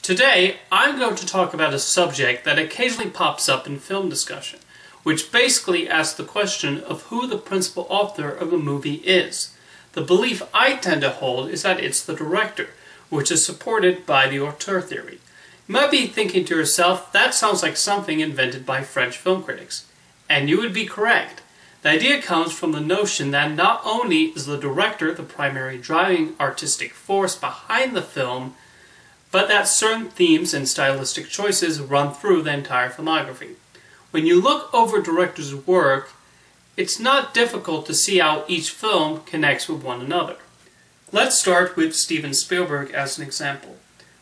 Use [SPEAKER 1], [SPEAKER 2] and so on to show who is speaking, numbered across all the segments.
[SPEAKER 1] Today, I'm going to talk about a subject that occasionally pops up in film discussion, which basically asks the question of who the principal author of a movie is. The belief I tend to hold is that it's the director, which is supported by the Auteur Theory. You might be thinking to yourself, that sounds like something invented by French film critics. And you would be correct. The idea comes from the notion that not only is the director the primary driving artistic force behind the film, but that certain themes and stylistic choices run through the entire filmography. When you look over a director's work, it's not difficult to see how each film connects with one another. Let's start with Steven Spielberg as an example.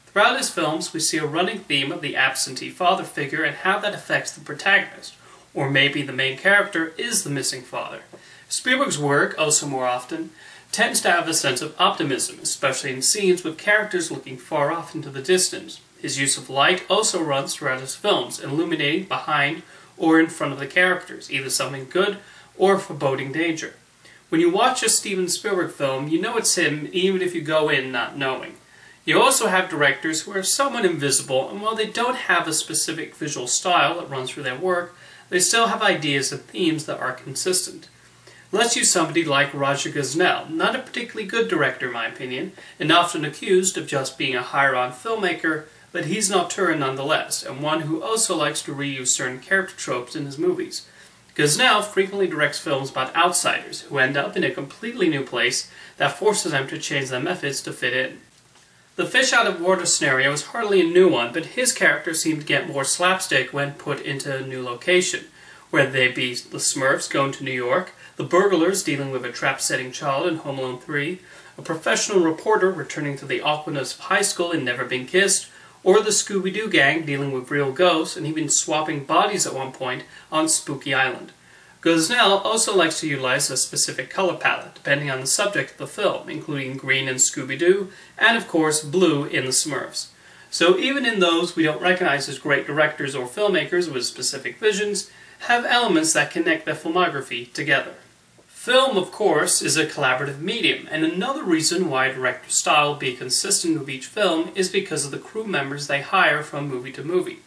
[SPEAKER 1] Throughout his films, we see a running theme of the absentee father figure and how that affects the protagonist, or maybe the main character is the missing father. Spielberg's work, also more often, tends to have a sense of optimism, especially in scenes with characters looking far off into the distance. His use of light also runs throughout his films, illuminating behind or in front of the characters, either something good or foreboding danger. When you watch a Steven Spielberg film, you know it's him even if you go in not knowing. You also have directors who are somewhat invisible, and while they don't have a specific visual style that runs through their work, they still have ideas and themes that are consistent. Let's use somebody like Raja Gosnell, not a particularly good director in my opinion, and often accused of just being a higher-on filmmaker, but he's an auteur nonetheless, and one who also likes to reuse certain character tropes in his movies. Gosnell frequently directs films about outsiders who end up in a completely new place that forces them to change their methods to fit in. The fish-out-of-water scenario is hardly a new one, but his characters seem to get more slapstick when put into a new location, whether they be the Smurfs going to New York, the burglars dealing with a trap-setting child in Home Alone 3, a professional reporter returning to the awkwardness of high school in Never Been Kissed, or the Scooby-Doo gang dealing with real ghosts and even swapping bodies at one point on Spooky Island. Gosnell also likes to utilize a specific color palette, depending on the subject of the film, including green in Scooby-Doo, and of course blue in the Smurfs. So even in those we don't recognize as great directors or filmmakers with specific visions, have elements that connect their filmography together. Film, of course, is a collaborative medium, and another reason why a director's style will be consistent with each film is because of the crew members they hire from movie to movie.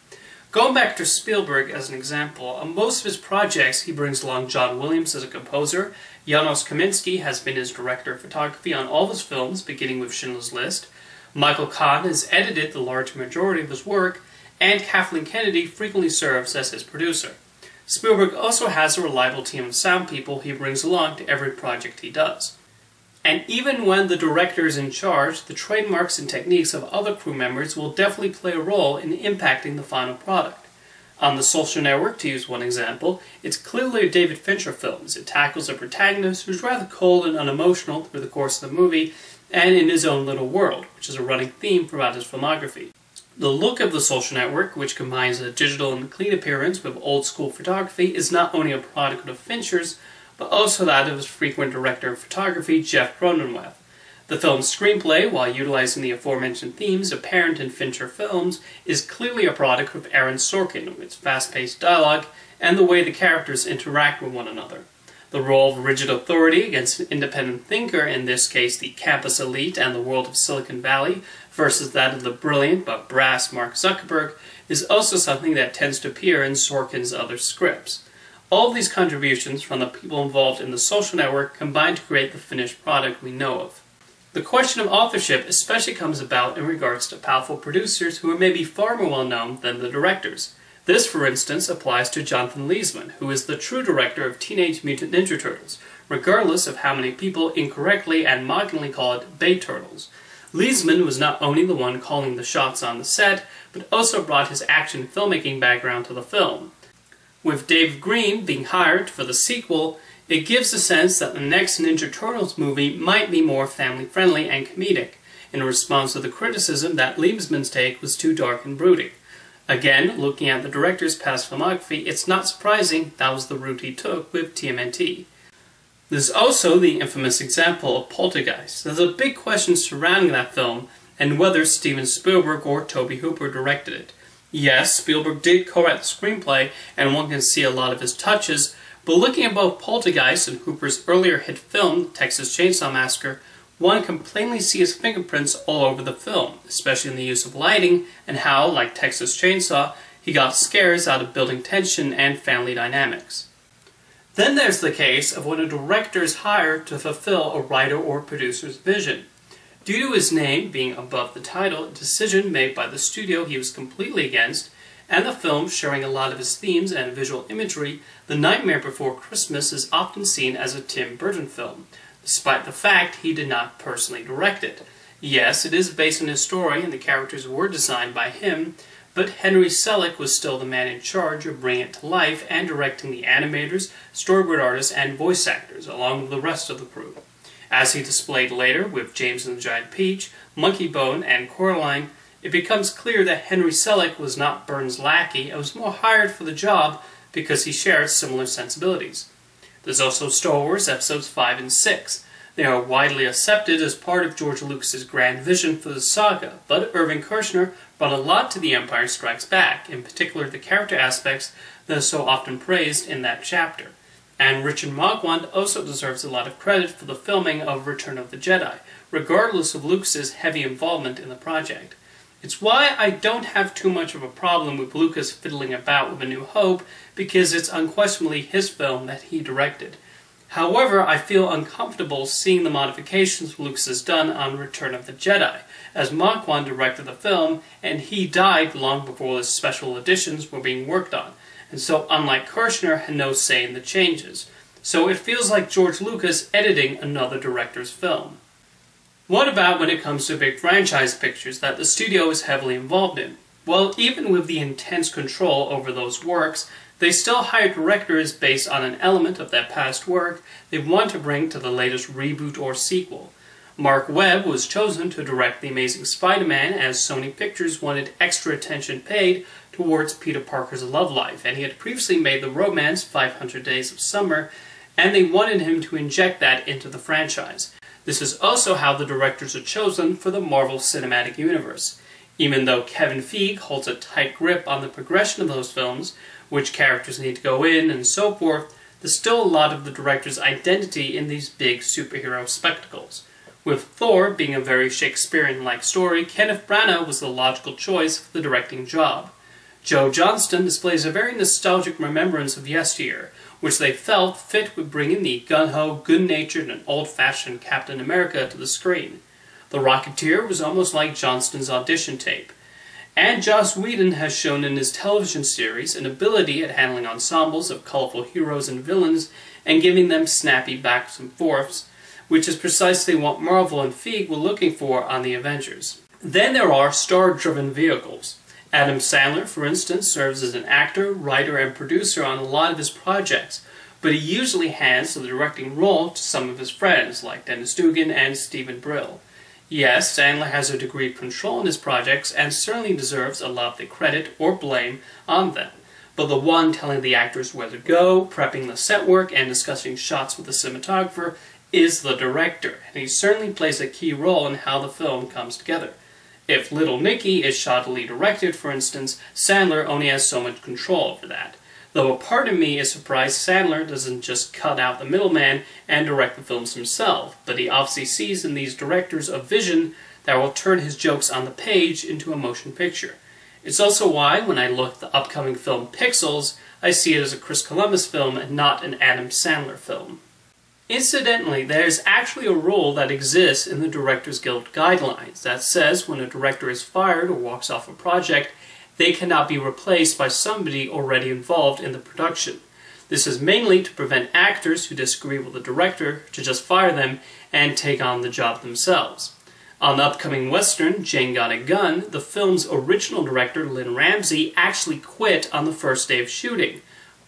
[SPEAKER 1] Going back to Spielberg as an example, on most of his projects he brings along John Williams as a composer, Janusz Kaminski has been his director of photography on all of his films, beginning with Schindler's List, Michael Kahn has edited the large majority of his work, and Kathleen Kennedy frequently serves as his producer. Spielberg also has a reliable team of sound people he brings along to every project he does. And even when the director is in charge, the trademarks and techniques of other crew members will definitely play a role in impacting the final product. On The Social Network, to use one example, it's clearly a David Fincher film, as it tackles a protagonist who's rather cold and unemotional through the course of the movie, and in his own little world, which is a running theme throughout his filmography. The look of The Social Network, which combines a digital and clean appearance with old-school photography, is not only a product of Fincher's, but also that of his frequent director of photography, Jeff Cronenweth. The film's screenplay, while utilizing the aforementioned themes apparent in Fincher films, is clearly a product of Aaron Sorkin, with its fast-paced dialogue and the way the characters interact with one another. The role of rigid authority against an independent thinker, in this case the campus elite and the world of Silicon Valley, versus that of the brilliant but brass Mark Zuckerberg, is also something that tends to appear in Sorkin's other scripts. All of these contributions from the people involved in The Social Network combine to create the finished product we know of. The question of authorship especially comes about in regards to powerful producers who are maybe far more well known than the directors. This, for instance, applies to Jonathan Liesman, who is the true director of Teenage Mutant Ninja Turtles, regardless of how many people incorrectly and mockingly call it Bay Turtles. Liesman was not only the one calling the shots on the set, but also brought his action filmmaking background to the film. With Dave Green being hired for the sequel, it gives the sense that the next Ninja Turtles movie might be more family-friendly and comedic, in response to the criticism that Liesman's take was too dark and brooding. Again, looking at the director's past filmography, it's not surprising that was the route he took with TMNT. There's also the infamous example of Poltergeist. There's a big question surrounding that film, and whether Steven Spielberg or Tobe Hooper directed it. Yes, Spielberg did co-write the screenplay, and one can see a lot of his touches, but looking at both Poltergeist and Hooper's earlier hit film, Texas Chainsaw Massacre, one can plainly see his fingerprints all over the film, especially in the use of lighting and how, like Texas Chainsaw, he got scares out of building tension and family dynamics. Then there's the case of when a director is hired to fulfill a writer or producer's vision. Due to his name being above the title, a decision made by the studio he was completely against, and the film sharing a lot of his themes and visual imagery, The Nightmare Before Christmas is often seen as a Tim Burton film, despite the fact he did not personally direct it. Yes, it is based on his story and the characters were designed by him, but Henry Selick was still the man in charge of bringing it to life and directing the animators, storyboard artists, and voice actors, along with the rest of the crew. As he displayed later with James and the Giant Peach, Monkey Bone, and Coraline, it becomes clear that Henry Selick was not Burton's lackey and was more hired for the job because he shared similar sensibilities. There's also Star Wars Episodes 5 and 6. They are widely accepted as part of George Lucas's grand vision for the saga, but Irving Kershner brought a lot to The Empire Strikes Back, in particular the character aspects that are so often praised in that chapter. And Richard Marquand also deserves a lot of credit for the filming of Return of the Jedi, regardless of Lucas's heavy involvement in the project. It's why I don't have too much of a problem with Lucas fiddling about with A New Hope, because it's unquestionably his film that he directed. However, I feel uncomfortable seeing the modifications Lucas has done on Return of the Jedi, as Marquand directed the film, and he died long before the special editions were being worked on, and so unlike Kershner, had no say in the changes. So it feels like George Lucas editing another director's film. What about when it comes to big franchise pictures that the studio is heavily involved in? Well, even with the intense control over those works, they still hire directors based on an element of that past work they want to bring to the latest reboot or sequel. Mark Webb was chosen to direct The Amazing Spider-Man as Sony Pictures wanted extra attention paid towards Peter Parker's love life, and he had previously made the romance 500 Days of Summer, and they wanted him to inject that into the franchise. This is also how the directors are chosen for the Marvel Cinematic Universe. Even though Kevin Feige holds a tight grip on the progression of those films, which characters need to go in, and so forth, there's still a lot of the director's identity in these big superhero spectacles. With Thor being a very Shakespearean-like story, Kenneth Branagh was the logical choice for the directing job. Joe Johnston displays a very nostalgic remembrance of yesteryear, which they felt fit with bringing the gung-ho, good-natured, and old-fashioned Captain America to the screen. The Rocketeer was almost like Johnston's audition tape. And Joss Whedon has shown in his television series an ability at handling ensembles of colorful heroes and villains and giving them snappy backs and forths, which is precisely what Marvel and Feige were looking for on the Avengers. Then there are star-driven vehicles. Adam Sandler, for instance, serves as an actor, writer, and producer on a lot of his projects, but he usually hands the directing role to some of his friends, like Dennis Dugan and Stephen Brill. Yes, Sandler has a degree of control in his projects and certainly deserves a lot of the credit or blame on them, but the one telling the actors where to go, prepping the set work, and discussing shots with the cinematographer is the director, and he certainly plays a key role in how the film comes together. If Little Nicky is shoddily directed, for instance, Sandler only has so much control over that. Though a part of me is surprised Sandler doesn't just cut out the middleman and direct the films himself, but he obviously sees in these directors a vision that will turn his jokes on the page into a motion picture. It's also why, when I look at the upcoming film Pixels, I see it as a Chris Columbus film and not an Adam Sandler film. Incidentally, there's actually a rule that exists in the Directors Guild guidelines that says when a director is fired or walks off a project, they cannot be replaced by somebody already involved in the production. This is mainly to prevent actors who disagree with the director to just fire them and take on the job themselves. On the upcoming western, Jane Got a Gun, the film's original director, Lynn Ramsey, actually quit on the first day of shooting.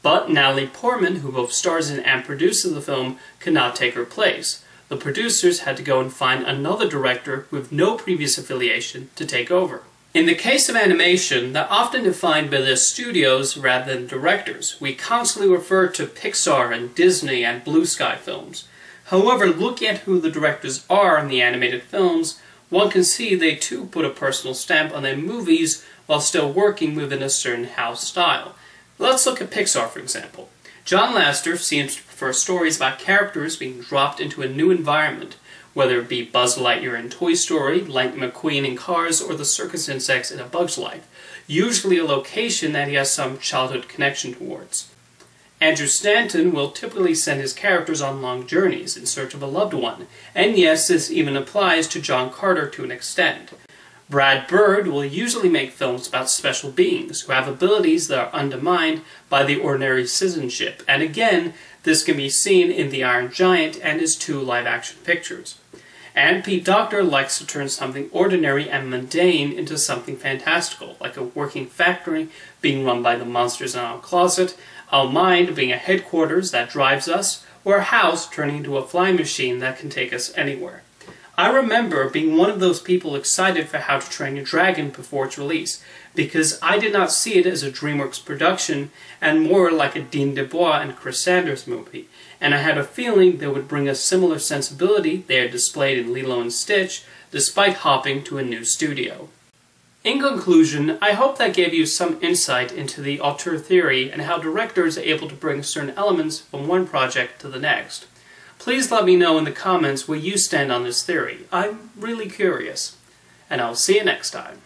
[SPEAKER 1] But Natalie Portman, who both stars in and produces the film, could not take her place. The producers had to go and find another director with no previous affiliation to take over. In the case of animation, they're often defined by their studios rather than directors. We constantly refer to Pixar and Disney and Blue Sky films. However, looking at who the directors are in the animated films, one can see they too put a personal stamp on their movies while still working within a certain house style. Let's look at Pixar, for example. John Lasseter seems to prefer stories about characters being dropped into a new environment, whether it be Buzz Lightyear in Toy Story, Lightning McQueen in Cars, or the circus insects in A Bug's Life, usually a location that he has some childhood connection towards. Andrew Stanton will typically send his characters on long journeys in search of a loved one, and yes, this even applies to John Carter to an extent. Brad Bird will usually make films about special beings who have abilities that are undermined by the ordinary citizenship, and again, this can be seen in The Iron Giant and his 2 live-action pictures. And Pete Docter likes to turn something ordinary and mundane into something fantastical, like a working factory being run by the monsters in our closet, our mind being a headquarters that drives us, or a house turning into a flying machine that can take us anywhere. I remember being one of those people excited for How to Train Your Dragon before its release, because I did not see it as a DreamWorks production and more like a Dean DeBois and Chris Sanders movie, and I had a feeling they would bring a similar sensibility they had displayed in Lilo and Stitch, despite hopping to a new studio. In conclusion, I hope that gave you some insight into the auteur theory and how directors are able to bring certain elements from one project to the next. Please let me know in the comments where you stand on this theory. I'm really curious. And I'll see you next time.